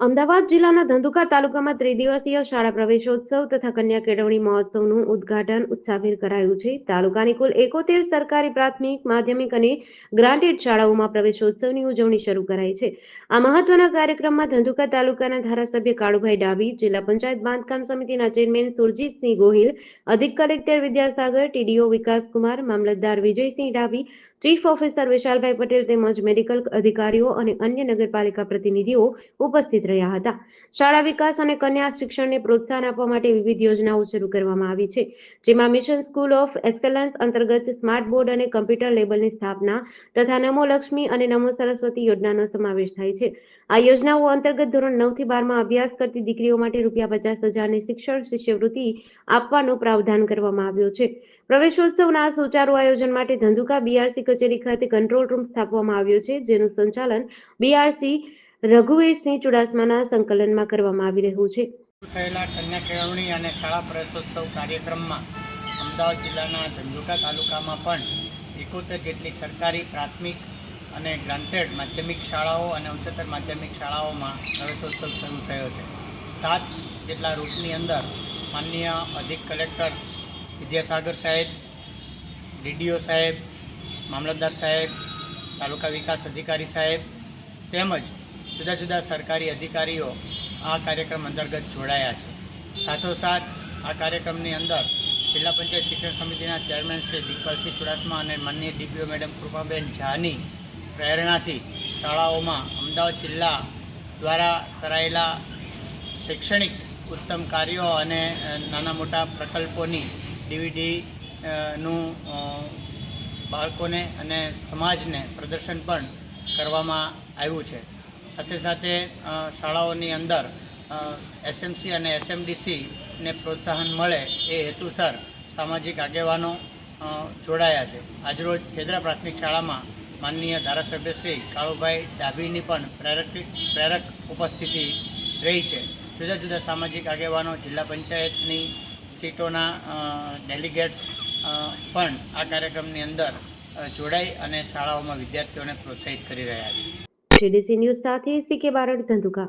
અમદાવાદ જિલ્લાના ધંધુકા તાલુકામાં ત્રિદિવસીય શાળા પ્રવેશોત્સવ તથા કન્યા કેળવણી મહોત્સવનું ઉદ્ઘાટન ઉત્સાહભેર કરાયું છે. તાલુકાની કુલ 71 સરકારી પ્રાથમિક, માધ્યમિક અને ગ્રાન્ટેડ શાળાઓમાં પ્રવેશોત્સવની ઉજવણી શરૂ કરાઈ છે. આ મહત્વના કાર્યક્રમમાં ધંધુકા તાલુકાના ધારાસભ્ય કાળુભાઈ ડાભી, જિલ્લા પંચાયત બાંધકામ સમિતિના ચેરમેન સુરજીતસિંહ ગોહિલ, અધિક કલેક્ટર વિદ્યાસાગર, ટીડીઓ વિકાસકુમાર, મામલતદાર વિજયસિંહ ડાભી, ચીફ ઓફિસર વિશાલભાઈ પટેલ તેમજ મેડિકલ અધિકારીઓ અને અન્ય નગરપાલિકા પ્રતિનિધિઓ ઉપસ્થિત રહ્યા હતા. શાળા વિકાસ અને કન્યા શિક્ષણને પ્રોત્સાહન આપવા માટે વિવિધ યોજનાઓ શરૂ કરવામાં આવી છે, જેમાં મિશન સ્કૂલ ઓફ એક્સેલન્સ અંતર્ગત સ્માર્ટ બોર્ડ અને કમ્પ્યુટર લેબની સ્થાપના તથા નમો લક્ષ્મી અને નમો સરસ્વતી યોજનાનો સમાવેશ થાય છે. આ યોજનાઓ અંતર્ગત ધોરણ 9 થી 12 માં અભ્યાસ કરતી દીકરીઓ માટે ₹50,000ની શિક્ષણ શિષ્યવૃત્તિ આપવાનો પ્રાવધાન કરવામાં આવ્યો છે. પ્રવેશોત્સવના સુચારુ આયોજન માટે ધંધુકા બીઆરસી કચેરી ખાતે કંટ્રોલ રૂમ સ્થાપવામાં આવ્યો છે, જેનું સંચાલન બીઆરસી રઘુવીરસિંહ ચુડાસમાના સંકલનમાં કરવામાં આવી રહ્યું છે. થયેલા કન્યા કેળવણી અને શાળા પ્રવેશોત્સવ કાર્યક્રમમાં અમદાવાદ જિલ્લાના ધંધુકા તાલુકામાં પણ 71 જેટલી સરકારી પ્રાથમિક અને ગ્રાન્ટેડ માધ્યમિક શાળાઓ અને ઉચ્ચતર માધ્યમિક શાળાઓમાં પ્રવેશોત્સવ શરૂ થયો છે. 7 જેટલા રૂટની અંદર માનનીય અધિક કલેક્ટર વિદ્યાસાગર સાહેબ, ડીડીઓ સાહેબ, મામલતદાર સાહેબ, તાલુકા વિકાસ અધિકારી સાહેબ તેમજ જુદા જુદા સરકારી અધિકારીઓ આ કાર્યક્રમ અંતર્ગત જોડાયા છે. સાથોસાથ આ કાર્યક્રમની અંદર જિલ્લા પંચાયત શિક્ષણ સમિતિના ચેરમેન શ્રી દીપકસિંહ ચુડાસમા અને માનનીય ડીપીઓ મેડમ કૃપાબેન ઝાની પ્રેરણાથી શાળાઓમાં અમદાવાદ જિલ્લા દ્વારા કરાયેલા શૈક્ષણિક ઉત્તમ કાર્યો અને નાના મોટા પ્રકલ્પોની ડીવીડીનું બાળકોને અને સમાજને પ્રદર્શન પણ કરવામાં આવ્યું છે. સાથે સાથે શાળાઓની અંદર એસએમસી અને એસએમડીસીને પ્રોત્સાહન મળે એ હેતુસર સામાજિક આગેવાનો જોડાયા છે. આજરોજ ખેદરા પ્રાથમિક શાળામાં માનનીય ધારાસભ્ય શ્રી કાળુભાઈ ડાભીની પણ પ્રેરક ઉપસ્થિતિ રહી છે. જુદા જુદા સામાજિક આગેવાનો, જિલ્લા પંચાયતની સીટોના ડેલિગેટ્સ પણ આ કાર્યક્રમની અંદર જોડાઈ અને શાળાઓમાં વિદ્યાર્થીઓને પ્રોત્સાહિત કરી રહ્યા છે. જેડીસી ન્યૂઝ સાથે સીકે બારડ, ધંધુકા.